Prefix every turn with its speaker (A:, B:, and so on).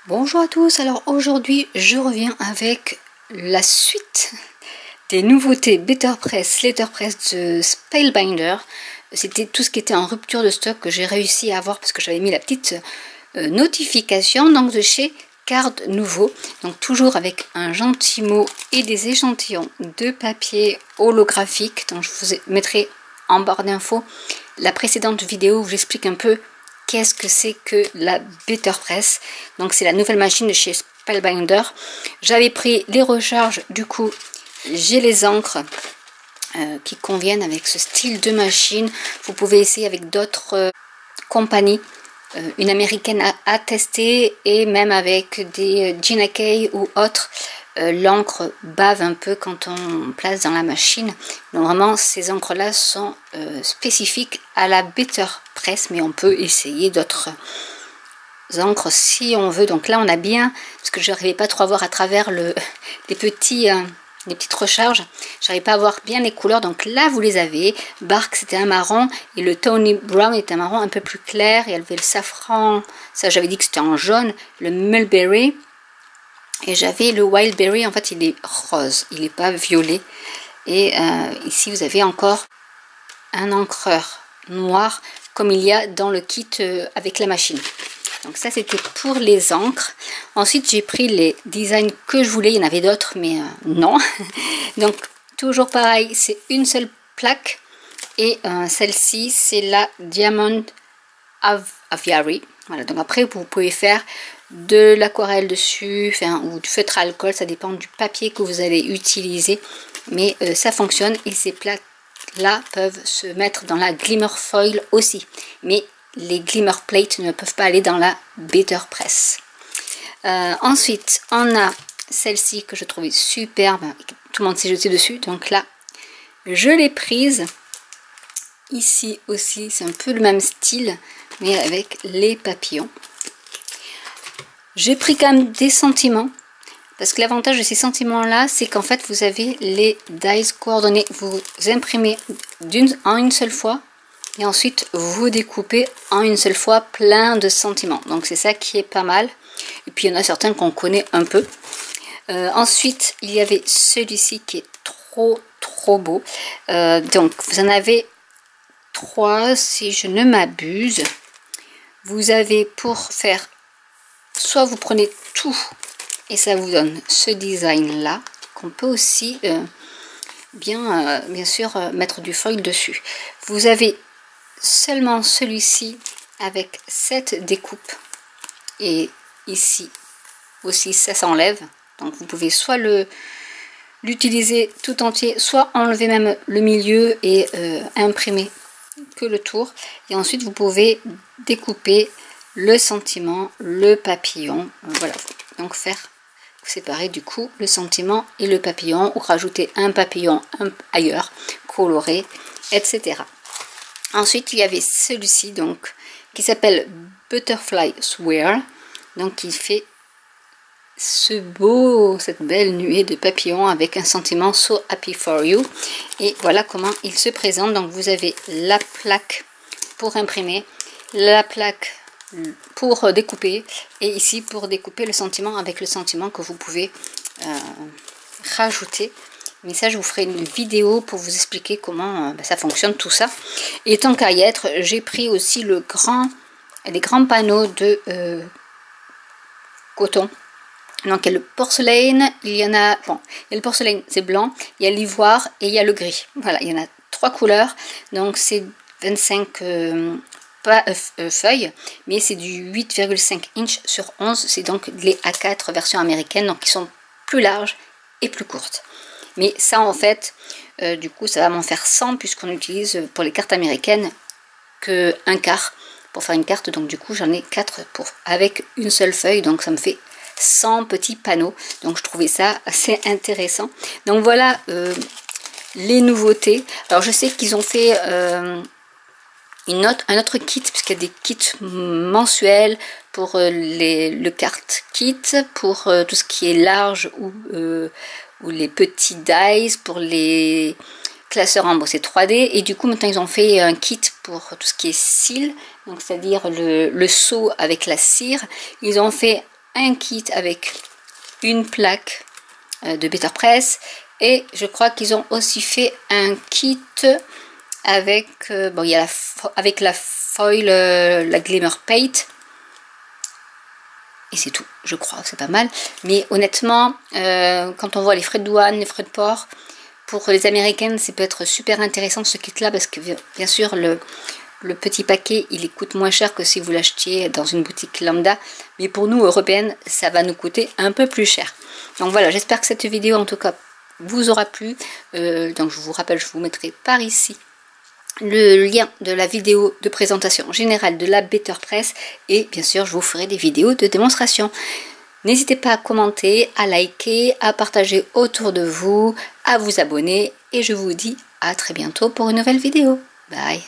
A: Bonjour à tous, alors aujourd'hui je reviens avec la suite des nouveautés Better Press, Letterpress de Spellbinder. C'était tout ce qui était en rupture de stock que j'ai réussi à avoir parce que j'avais mis la petite notification donc de chez Card Nouveau. Donc toujours avec un gentil mot et des échantillons de papier holographique. Donc je vous mettrai en barre d'infos la précédente vidéo où j'explique un peu qu'est-ce que c'est que la Better Press. Donc c'est la nouvelle machine de chez Spellbinder. J'avais pris les recharges, du coup j'ai les encres qui conviennent avec ce style de machine. Vous pouvez essayer avec d'autres compagnies. Une américaine a testé et même avec des Gina K ou autres. L'encre bave un peu quand on place dans la machine. Donc vraiment ces encres là sont spécifiques à la Better Press, mais on peut essayer d'autres encres si on veut. Donc là on a bien, parce que je n'arrivais pas trop à voir à travers les petites recharges, j'arrivais pas à voir bien les couleurs. Donc là vous les avez. Bark c'était un marron et le Tony Brown est un marron un peu plus clair, et il y avait le safran, ça j'avais dit que c'était en jaune, le mulberry. Et j'avais le Wildberry, en fait il est rose, il n'est pas violet. Et ici vous avez encore un encreur noir comme il y a dans le kit avec la machine. Donc ça c'était pour les encres. Ensuite j'ai pris les designs que je voulais, il y en avait d'autres mais non. Donc toujours pareil, c'est une seule plaque. Et celle-ci c'est la Diamond Aviary. Voilà, donc après vous pouvez faire de l'aquarelle dessus, enfin, ou du feutre à alcool, ça dépend du papier que vous allez utiliser, mais ça fonctionne. Et ces plaques là peuvent se mettre dans la glimmer foil aussi, mais les glimmer plates ne peuvent pas aller dans la Better Press. Ensuite on a celle-ci que je trouvais superbe, tout le monde s'est jeté dessus, donc là je l'ai prise. Ici aussi c'est un peu le même style mais avec les papillons. J'ai pris quand même des sentiments, parce que l'avantage de ces sentiments là c'est qu'en fait vous avez les dies coordonnées, vous imprimez en une seule fois et ensuite vous découpez en une seule fois plein de sentiments, donc c'est ça qui est pas mal. Et puis il y en a certains qu'on connaît un peu. Ensuite il y avait celui-ci qui est trop beau. Donc vous en avez 3 si je ne m'abuse. Vous avez pour faire, soit vous prenez tout et ça vous donne ce design là, qu'on peut aussi bien sûr mettre du foil dessus. Vous avez seulement celui-ci avec cette découpe, et ici aussi ça s'enlève, donc vous pouvez soit l'utiliser tout entier, soit enlever même le milieu et imprimer que le tour. Et ensuite vous pouvez découper le sentiment, le papillon, voilà, donc faire séparer du coup le sentiment et le papillon, ou rajouter un papillon ailleurs, coloré, etc. Ensuite il y avait celui-ci donc qui s'appelle Butterfly Swirl, donc il fait cette belle nuée de papillons avec un sentiment So Happy For You. Et voilà comment il se présente. Donc vous avez la plaque pour imprimer, la plaque pour découper, et ici pour découper le sentiment avec le sentiment que vous pouvez rajouter. Mais ça je vous ferai une vidéo pour vous expliquer comment ça fonctionne tout ça. Et tant qu'à y être, j'ai pris aussi les grands panneaux de coton. Donc il y a le porcelaine, il y en a, bon, il y a le porcelaine, c'est blanc, il y a l'ivoire et il y a le gris. Voilà, il y en a 3 couleurs, donc c'est 25 feuilles, mais c'est du 8,5 inch sur 11, c'est donc les A4 version américaine, donc qui sont plus larges et plus courtes. Mais ça en fait, du coup ça va m'en faire 100 puisqu'on utilise pour les cartes américaines que un quart pour faire une carte, donc du coup j'en ai 4 avec une seule feuille, donc ça me fait 100 petits panneaux. Donc je trouvais ça assez intéressant. Donc voilà les nouveautés. Alors je sais qu'ils ont fait un autre kit, puisqu'il y a des kits mensuels pour le carte kit, pour tout ce qui est large ou les petits dies, pour les classeurs embossés 3D. Et du coup maintenant ils ont fait un kit pour tout ce qui est cire, donc c'est à dire le seau avec la cire. Ils ont fait un kit avec une plaque de Better Press. Et je crois qu'ils ont aussi fait un kit avec, bon, il y a avec la foil, la Glimmer Paint. Et c'est tout, je crois, c'est pas mal. Mais honnêtement, quand on voit les frais de douane, les frais de port, pour les Américaines, ça peut être super intéressant ce kit-là, parce que bien sûr, le petit paquet, il coûte moins cher que si vous l'achetiez dans une boutique lambda. Mais pour nous, Européennes, ça va nous coûter un peu plus cher. Donc voilà, j'espère que cette vidéo, en tout cas, vous aura plu. Donc je vous rappelle, je vous mettrai par ici le lien de la vidéo de présentation générale de la Better Press. Et bien sûr, je vous ferai des vidéos de démonstration. N'hésitez pas à commenter, à liker, à partager autour de vous, à vous abonner. Et je vous dis à très bientôt pour une nouvelle vidéo. Bye!